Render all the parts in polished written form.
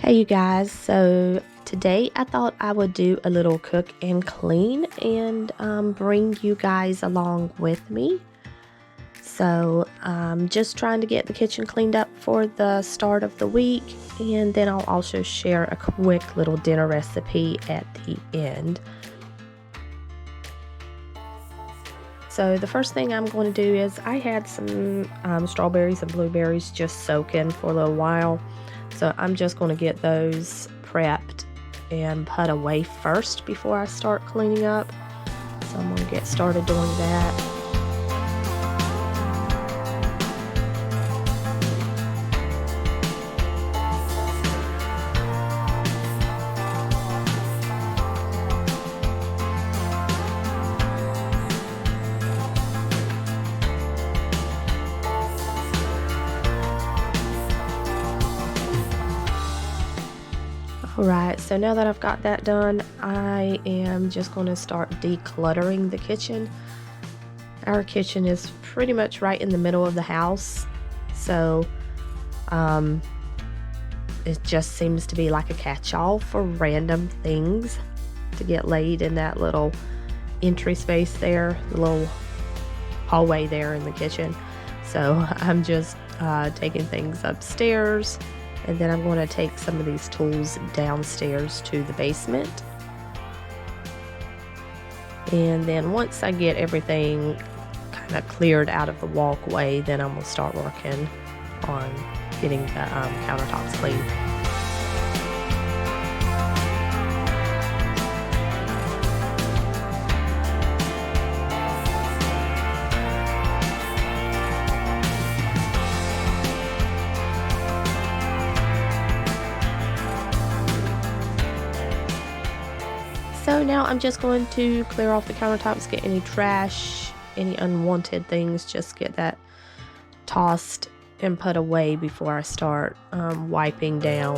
Hey you guys, so today I thought I would do a little cook and clean and bring you guys along with me. So I'm just trying to get the kitchen cleaned up for the start of the week, and then I'll also share a quick little dinner recipe at the end. So the first thing I'm going to do is I had some strawberries and blueberries just soaking for a little while. So I'm just going to get those prepped and put away first before I start cleaning up. So I'm going to get started doing that. Alright, so now that I've got that done, I am just going to start decluttering the kitchen. Our kitchen is pretty much right in the middle of the house, so it just seems to be like a catch-all for random things to get laid in that little entry space there, the little hallway there in the kitchen. So I'm just taking things upstairs. And then I'm going to take some of these tools downstairs to the basement. And then once I get everything kind of cleared out of the walkway, then I'm going to start working on getting the countertops clean. So now I'm just going to clear off the countertops, get any trash, any unwanted things, just get that tossed and put away before I start wiping down.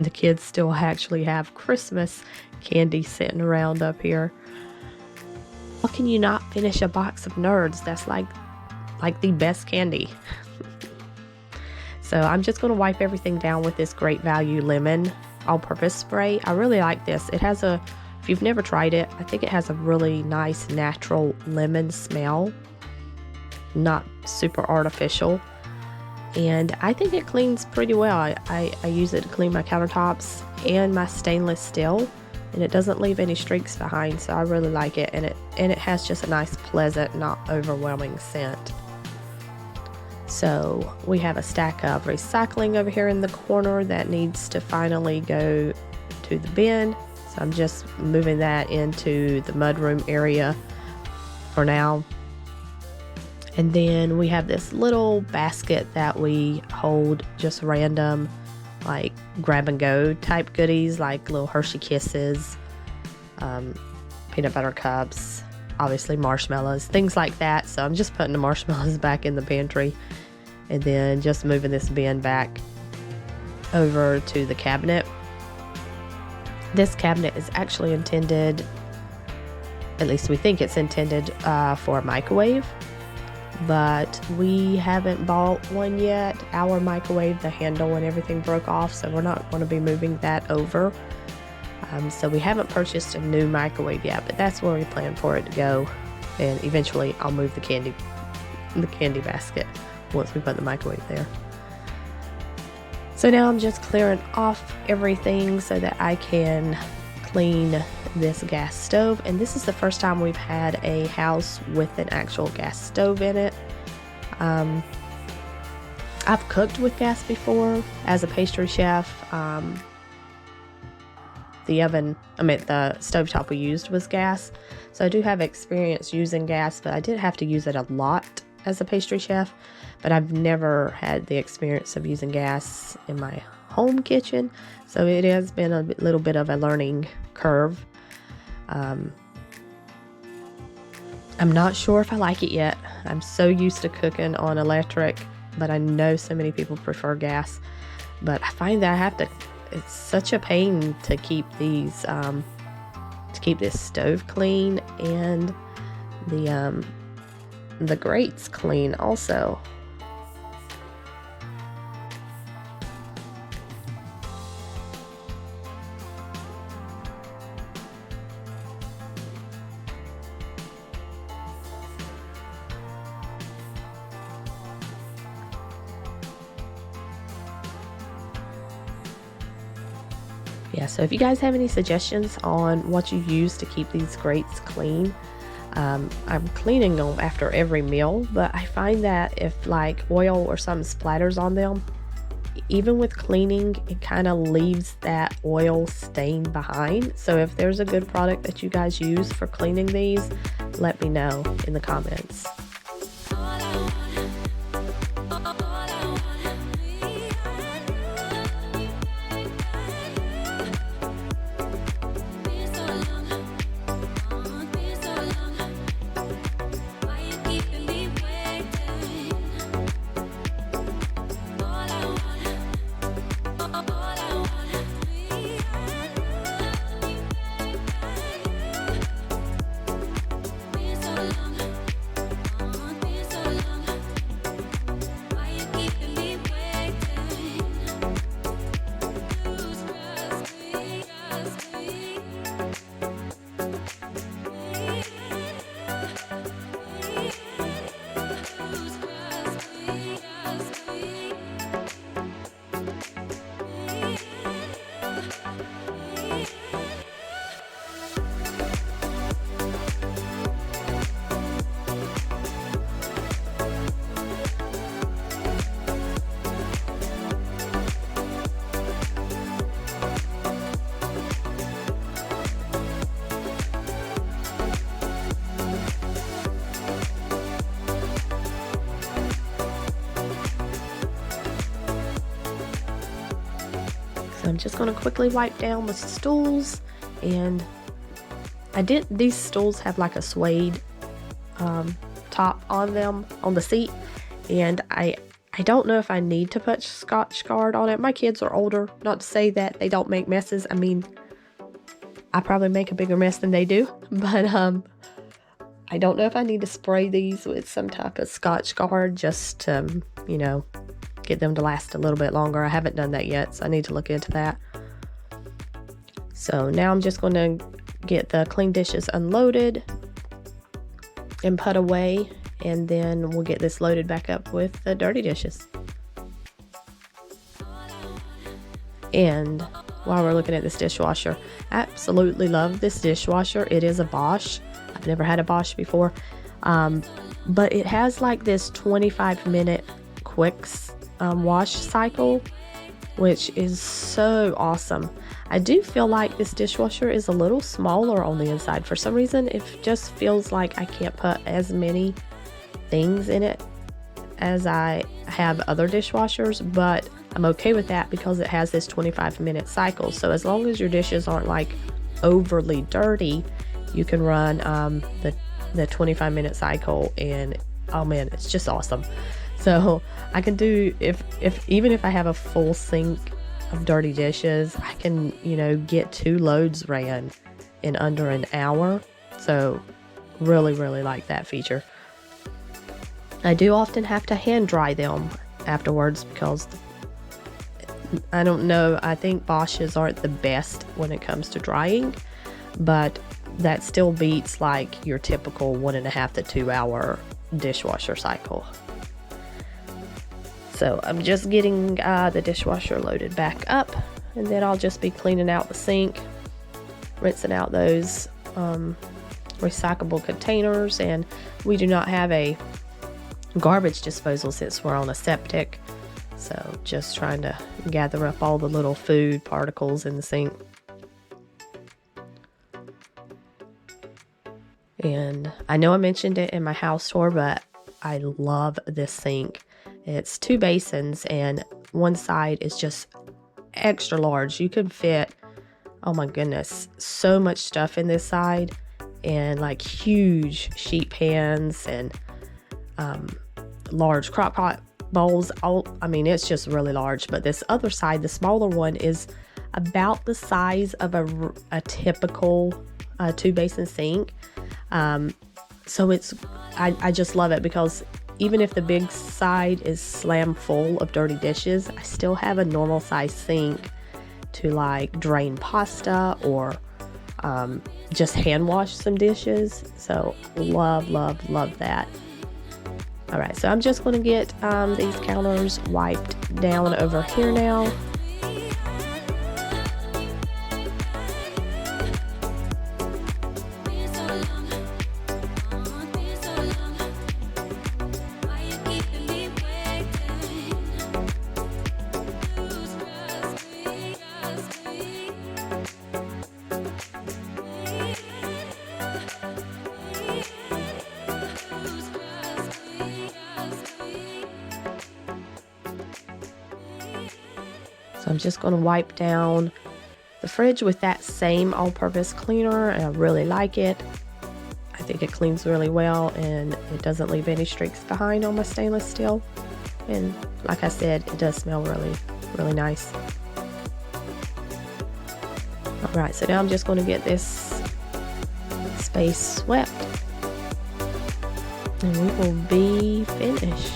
The kids still actually have Christmas candy sitting around up here. How can you not finish a box of Nerds? That's like the best candy. So I'm just going to wipe everything down with this Great Value Lemon all-purpose spray. I really like this. It has if you've never tried it, I think it has a really nice natural lemon smell. Not super artificial. And I think it cleans pretty well. I use it to clean my countertops and my stainless steel. And it doesn't leave any streaks behind, so I really like it. And it has just a nice, pleasant, not overwhelming scent. So we have a stack of recycling over here in the corner that needs to finally go to the bin. So I'm just moving that into the mudroom area for now. And then we have this little basket that we hold just random like grab and go type goodies, like little Hershey Kisses, peanut butter cups, obviously marshmallows, things like that. So I'm just putting the marshmallows back in the pantry and then just moving this bin back over to the cabinet. This cabinet is actually intended, at least we think it's intended for a microwave. But we haven't bought one yet. Our microwave, the handle and everything broke off, so we're not going to be moving that over. So we haven't purchased a new microwave yet, but that's where we plan for it to go. And eventually I'll move the candy basket once we put the microwave there. So now I'm just clearing off everything so that I can clean this gas stove. And this is the first time we've had a house with an actual gas stove in it. I've cooked with gas before as a pastry chef. The stovetop we used was gas, so I do have experience using gas, but I did have to use it a lot as a pastry chef. But I've never had the experience of using gas in my home kitchen, so it has been a little bit of a learning curve. I'm not sure if I like it yet. I'm so used to cooking on electric, but I know so many people prefer gas. But I find that it's such a pain to keep these to keep this stove clean and the grates clean also. Yeah, so if you guys have any suggestions on what you use to keep these grates clean, I'm cleaning them after every meal, but I find that if like oil or something splatters on them, even with cleaning, it kind of leaves that oil stain behind. So if there's a good product that you guys use for cleaning these, let me know in the comments. So I'm just going to quickly wipe down the stools, and these stools have like a suede top on them on the seat, and I don't know if I need to put Scotch Guard on it. My kids are older, not to say that they don't make messes. I mean, I probably make a bigger mess than they do, but I don't know if I need to spray these with some type of Scotch Guard just to, you know, get them to last a little bit longer. I haven't done that yet, so I need to look into that. So now I'm just going to get the clean dishes unloaded and put away, and then we'll get this loaded back up with the dirty dishes. And while we're looking at this dishwasher, I absolutely love this dishwasher. It is a Bosch. I've never had a Bosch before, but it has like this 25-minute quick wash cycle, which is so awesome. I do feel like this dishwasher is a little smaller on the inside. For some reason, it just feels like I can't put as many things in it as I have other dishwashers, but I'm okay with that because it has this 25-minute cycle. So as long as your dishes aren't like overly dirty, you can run the 25-minute cycle, and oh man, it's just awesome. So I can do, even if I have a full sink of dirty dishes, I can, you know, get 2 loads ran in under an hour. So really, really like that feature. I do often have to hand dry them afterwards because I don't know, I think Bosches aren't the best when it comes to drying, but that still beats like your typical 1.5 to 2 hour dishwasher cycle. So I'm just getting the dishwasher loaded back up, and then I'll just be cleaning out the sink, rinsing out those recyclable containers, and we do not have a garbage disposal since we're on a septic, so just trying to gather up all the little food particles in the sink. And I know I mentioned it in my house tour, but I love this sink. It's 2 basins, and one side is just extra large. You can fit, oh my goodness, so much stuff in this side, and like huge sheet pans and large crock pot bowls. I mean, it's just really large. But this other side, the smaller one, is about the size of a typical 2-basin sink. So I just love it because even if the big side is slam full of dirty dishes, I still have a normal size sink to like drain pasta or just hand wash some dishes. So love that. All right, so I'm just going to get these counters wiped down over here now. So I'm just going to wipe down the fridge with that same all-purpose cleaner, and I really like it. I think it cleans really well and it doesn't leave any streaks behind on my stainless steel. And like I said, it does smell really nice. Alright, so now I'm just going to get this space swept and we will be finished.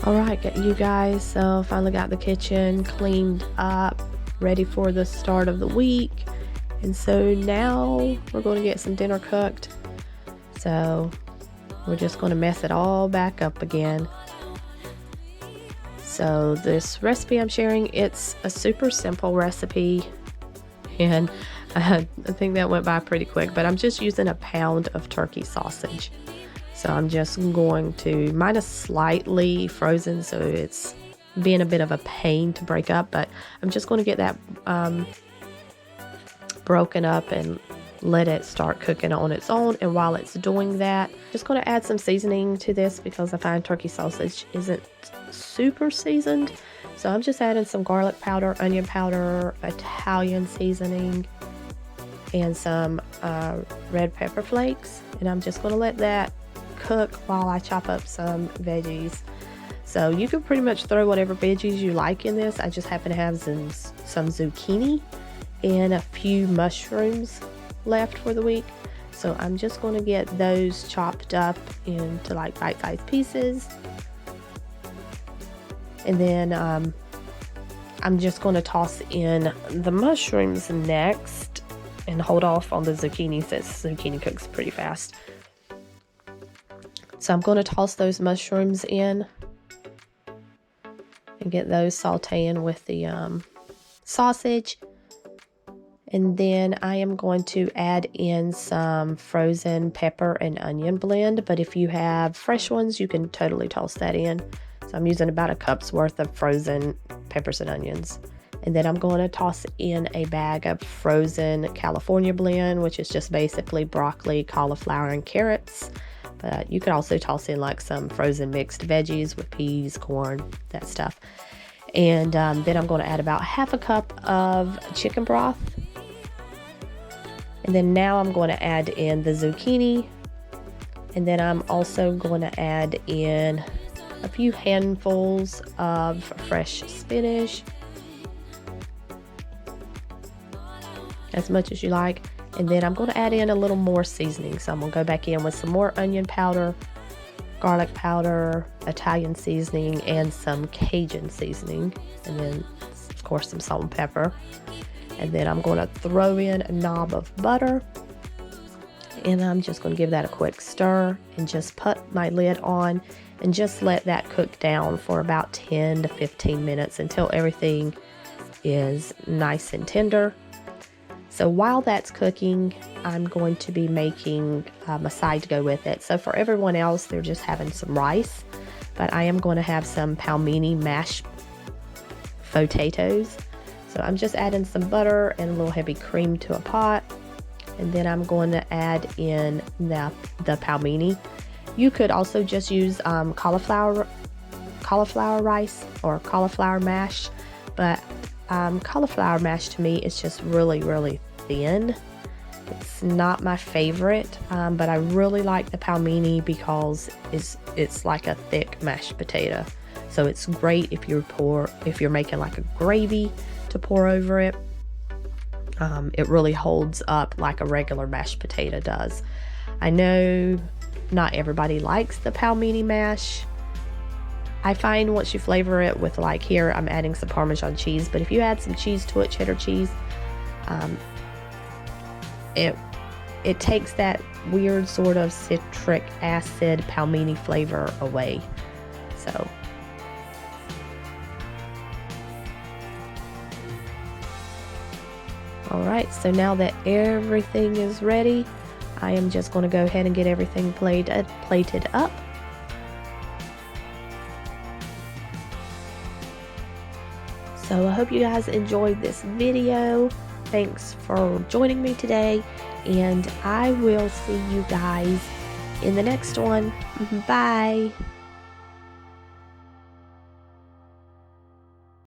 Alright, you guys, so finally got the kitchen cleaned up, ready for the start of the week. And so now we're going to get some dinner cooked. So we're just going to mess it all back up again. So this recipe I'm sharing, it's a super simple recipe. And I think that went by pretty quick, but I'm just using a pound of turkey sausage. So I'm just going to, mine is slightly frozen, so it's being a bit of a pain to break up, but I'm just going to get that broken up and let it start cooking on its own. And while it's doing that, just going to add some seasoning to this because I find turkey sausage isn't super seasoned. So I'm just adding some garlic powder, onion powder, Italian seasoning, and some red pepper flakes. And I'm just going to let that cook while I chop up some veggies. So you can pretty much throw whatever veggies you like in this. I just happen to have some zucchini and a few mushrooms left for the week. So I'm just going to get those chopped up into like bite-sized pieces. And then I'm just going to toss in the mushrooms next and hold off on the zucchini since zucchini cooks pretty fast. So I'm going to toss those mushrooms in and get those sauteing with the sausage. And then I am going to add in some frozen pepper and onion blend. But if you have fresh ones, you can totally toss that in. So I'm using about a cup's worth of frozen peppers and onions. And then I'm going to toss in a bag of frozen California blend, which is just basically broccoli, cauliflower, and carrots. But you could also toss in like some frozen mixed veggies with peas, corn, that stuff. And then I'm going to add about half a cup of chicken broth. And then now I'm going to add in the zucchini. And then I'm also going to add in a few handfuls of fresh spinach, as much as you like. And then I'm going to add in a little more seasoning. So I'm going to go back in with some more onion powder, garlic powder, Italian seasoning, and some Cajun seasoning. And then, of course, some salt and pepper. And then I'm going to throw in a knob of butter. and I'm just going to give that a quick stir and just put my lid on and just let that cook down for about 10 to 15 minutes until everything is nice and tender. So while that's cooking, I'm going to be making a side to go with it. So for everyone else, they're just having some rice, but I am going to have some palmini mashed potatoes. So I'm just adding some butter and a little heavy cream to a pot, and then I'm going to add in the palmini. You could also just use cauliflower rice or cauliflower mash, but cauliflower mash to me is just really thin. It's not my favorite, but I really like the palmini because it's like a thick mashed potato. So it's great if you're making like a gravy to pour over it. It really holds up like a regular mashed potato does. I know not everybody likes the palmini mash. I find once you flavor it with, like here, I'm adding some Parmesan cheese, but if you add some cheese to it, cheddar cheese, it takes that weird sort of citric acid palmini flavor away. So alright, so now that everything is ready, I am just going to go ahead and get everything plated up. So I hope you guys enjoyed this video. Thanks for joining me today, and I will see you guys in the next one. Bye!